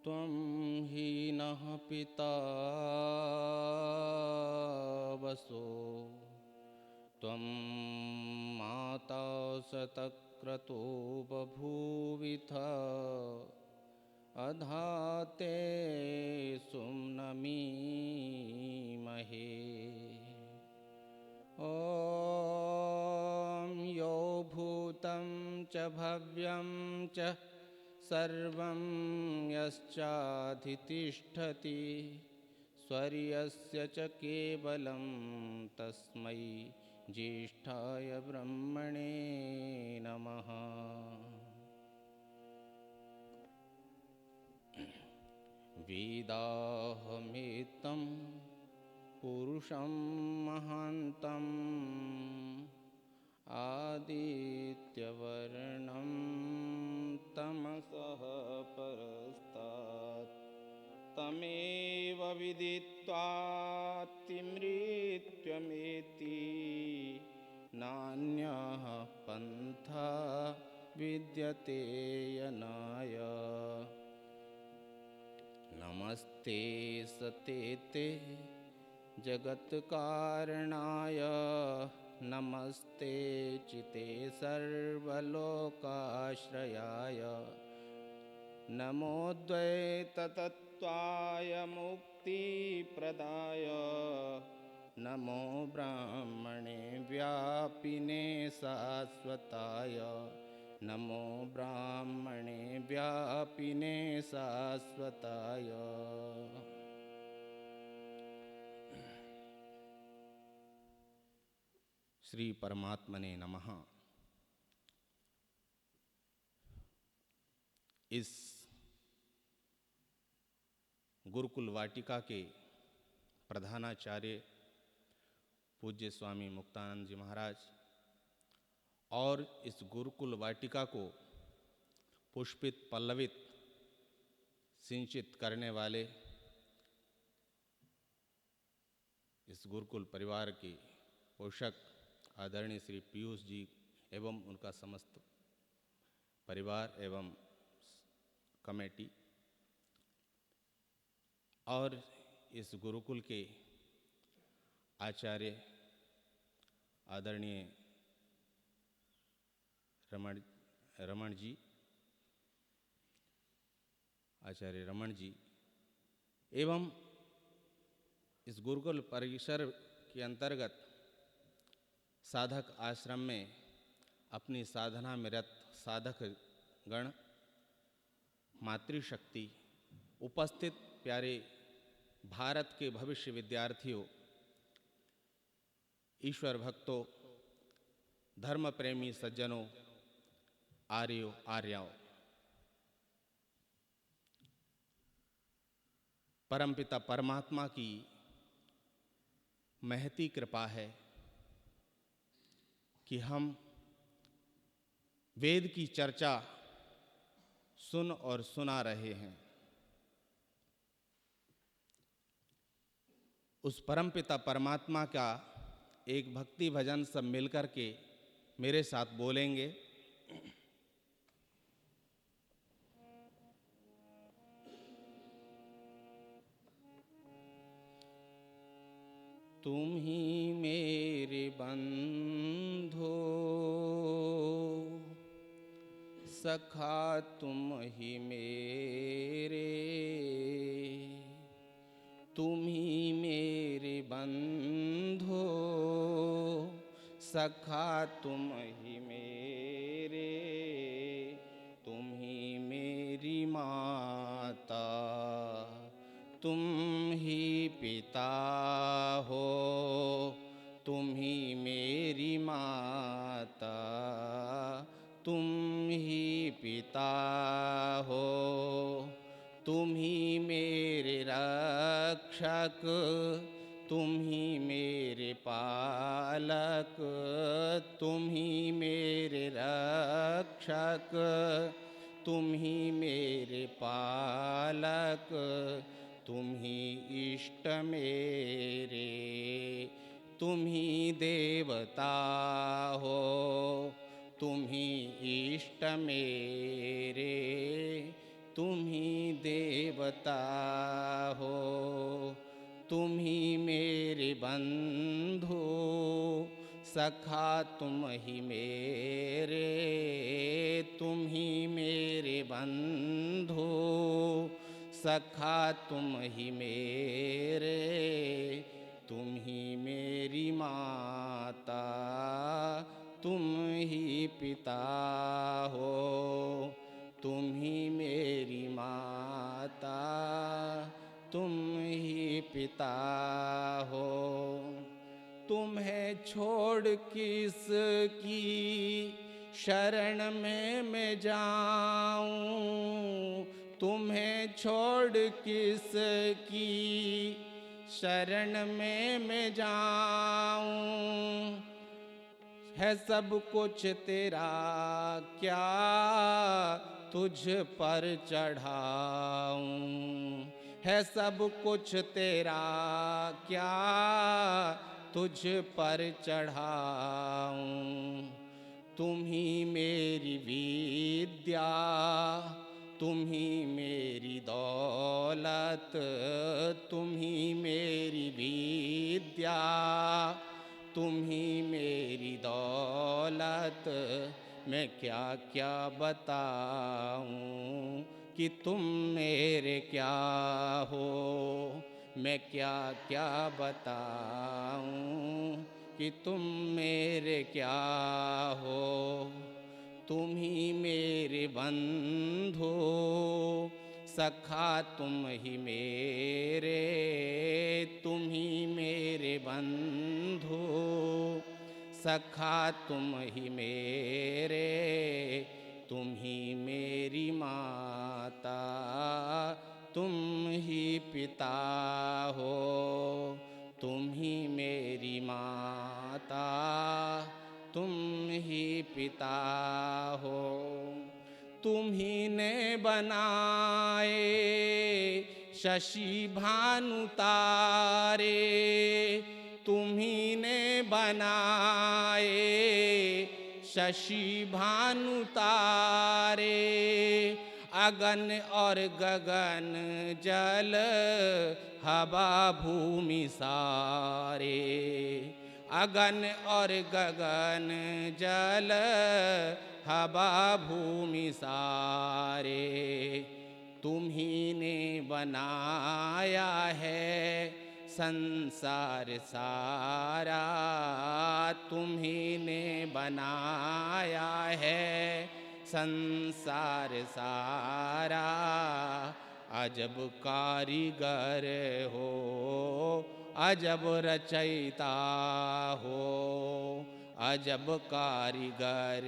त्वं हि नः पिता वसो त्वं माता शतक्रतो बभूविथ अधाते सुम्नमीमहे। ॐ यो भूतं च भव्यं च सर्वं यश्चाधितिष्ठति स्वर्यस्य च केवलं तस्मै ज्येष्ठाय ब्रह्मणे नमः। वेदाहमेतं पुरुषं महान्तम् आदित्यवर्णं तमसः परस्तात् तमेव विदित्वातिमृत्युमेति नान्यः पन्था विद्यते यनाय। नमस्ते सतेते जगत्कारणाय नमस्ते चिते सर्वलोकाश्रयाय नमो द्वैततत्त्वाय मुक्तिप्रदाय नमो ब्राह्मणे व्यापिने शाश्वताय नमो ब्राह्मणे व्यापिने शाश्वताय। श्री परमात्मने नमः। इस गुरुकुल वाटिका के प्रधानाचार्य पूज्य स्वामी मुक्तानंद जी महाराज और इस गुरुकुल वाटिका को पुष्पित पल्लवित सिंचित करने वाले इस गुरुकुल परिवार के पोषक आदरणीय श्री पीयूष जी एवं उनका समस्त परिवार एवं कमेटी और इस गुरुकुल के आचार्य आदरणीय रमण जी आचार्य रमण जी एवं इस गुरुकुल परिसर के अंतर्गत साधक आश्रम में अपनी साधना में रत साधक गण मातृशक्ति उपस्थित प्यारे भारत के भविष्य विद्यार्थियों ईश्वर भक्तों धर्म प्रेमी सज्जनों आर्यों आर्याओं, परमपिता परमात्मा की महती कृपा है कि हम वेद की चर्चा सुन और सुना रहे हैं। उस परमपिता परमात्मा का एक भक्ति भजन सब मिलकर के मेरे साथ बोलेंगे। तुम ही मेरे बंधो सखा तुम ही मेरे, तुम ही मेरे बंधो सखा तुम ही मेरे, तुम ही मेरी माता तुम ही पिता हो, तुम ही मेरी माता तुम ही पिता हो, तुम ही मेरे रक्षक तुम ही मेरे पालक, तुम ही मेरे रक्षक तुम ही मेरे पालक, तुम ही इष्ट मेरे, तुम ही देवता हो, तुम ही इष्ट मेरे, तुम ही देवता हो, तुम ही मेरे बंधु, सखा तुम ही मेरे, तुम ही मेरे बंधु, सखा तुम ही मेरे, तुम ही मेरी माता, तुम ही पिता हो, तुम ही मेरी माता, तुम ही पिता हो। तुम्हें छोड़ किसकी शरण में मैं जाऊं, तुम्हें छोड़ किसकी शरण में मैं जाऊं, है सब कुछ तेरा क्या तुझ पर चढ़ाऊं, है सब कुछ तेरा क्या तुझ पर चढ़ाऊं, तुम ही मेरी विद्या, तुम ही मेरी दौलत, तुम ही मेरी विद्या, तुम ही मेरी दौलत, मैं क्या क्या बताऊं कि तुम मेरे क्या हो, मैं क्या क्या बताऊं कि तुम मेरे क्या हो। तुम ही मेरे बंधु, सखा तुम ही मेरे, तुम ही मेरे बंधु, सखा तुम ही मेरे, तुम ही मेरी माता, तुम ही पिता हो, तुम ही मेरी माता, तुम ही पिता हो। तुम ही ने बनाए शशि भानु तारे, तुम ही ने बनाए शशि भानु तारे, अगन और गगन जल हवा भूमि सारे, अगन और गगन जल हवा भूमि सारे, तुम ही ने बनाया है संसार सारा, तुम ही ने बनाया है संसार सारा, अजब कारीगर हो, अजब रचयिता हो, अजब कारीगर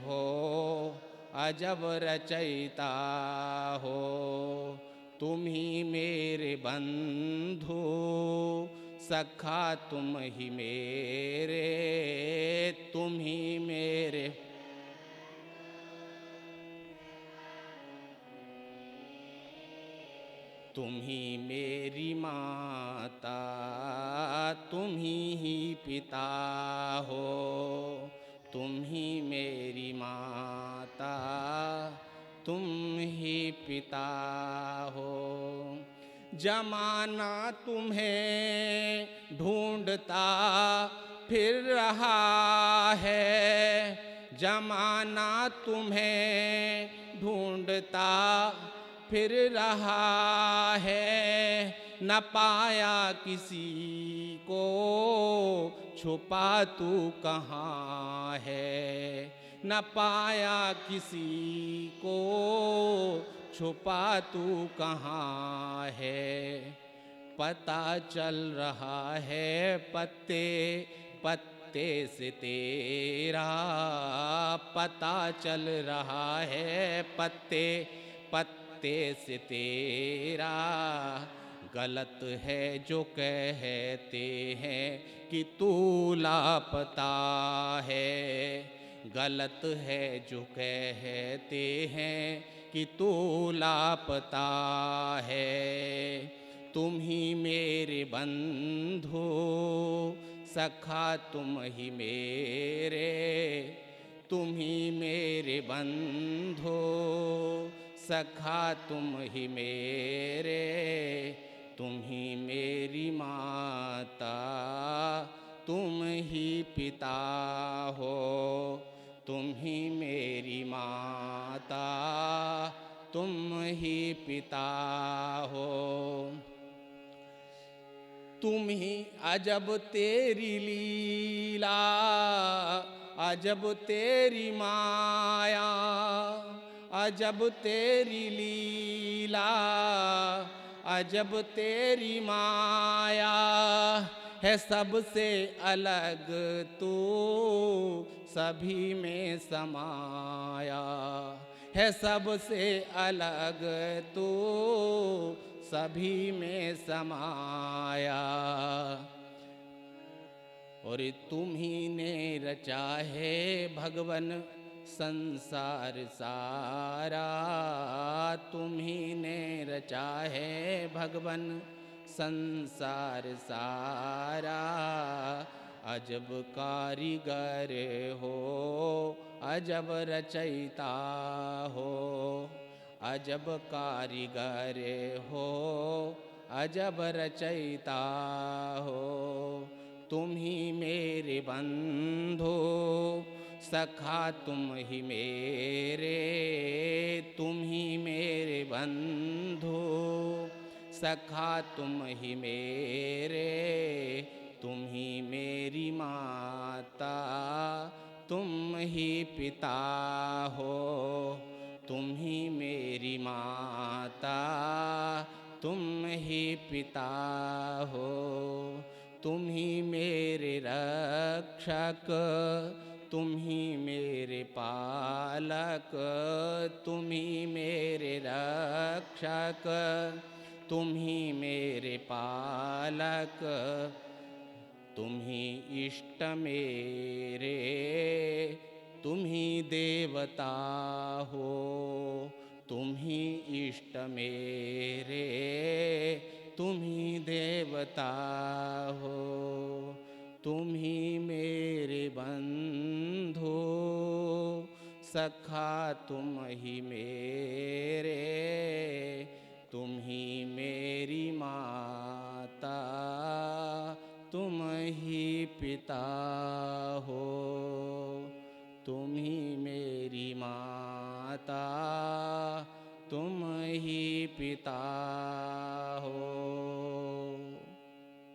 हो, अजब रचयिता हो। तुम ही मेरे बंधु, सखा तुम ही मेरे, तुम ही मेरे, तुम ही मेरी माता, तुम ही पिता हो, तुम ही मेरी माता, तुम ही पिता हो। जमाना तुम्हें ढूंढता फिर रहा है, जमाना तुम्हें ढूंढता फिर रहा है, न पाया किसी को छुपा तू कहाँ है, न पाया किसी को छुपा तू कहाँ है। पता चल रहा है पत्ते पत्ते से तेरा, पता चल रहा है पत्ते पत्ते से तेरा, गलत है जो कहते हैं कि तू लापता है, गलत है जो कहते हैं कि तू लापता है। तुम ही मेरे बंधु, सखा तुम ही मेरे, तुम ही मेरे बंधु, सखा तुम ही मेरे, तुम ही मेरी माता, तुम ही पिता हो, तुम ही मेरी माता, तुम ही पिता हो। तुम ही अजब तेरी लीला, अजब तेरी माया, अजब तेरी लीला, अजब तेरी माया है। सबसे अलग तू सभी में समाया है, सबसे अलग तू सभी में समाया। और तुम ही ने रचा है भगवन संसार सारा, तुम ही ने रचा है भगवन संसार सारा। अजब कारीगर हो, अजब रचयिता हो, अजब कारीगर हो, अजब रचयिता हो। तुम ही मेरे बंधु सखा, तुम ही मेरे, तुम ही मेरे बंधु सखा, तुम ही मेरे, तुम ही मेरी माता, तुम ही पिता हो, तुम ही मेरी माता, तुम ही पिता हो। तुम ही मेरे रक्षक, तुम ही मेरे पालक, तुम ही मेरे रक्षक, तुम ही मेरे पालक, तुम ही इष्ट मेरे, तुम ही देवता हो, तुम ही इष्ट मेरे, तुम ही देवता हो। तुम ही मेरे बंधु सखा, तुम ही मेरे, तुम ही मेरी माता, तुम ही पिता हो, तुम ही मेरी माता, तुम ही पिता हो।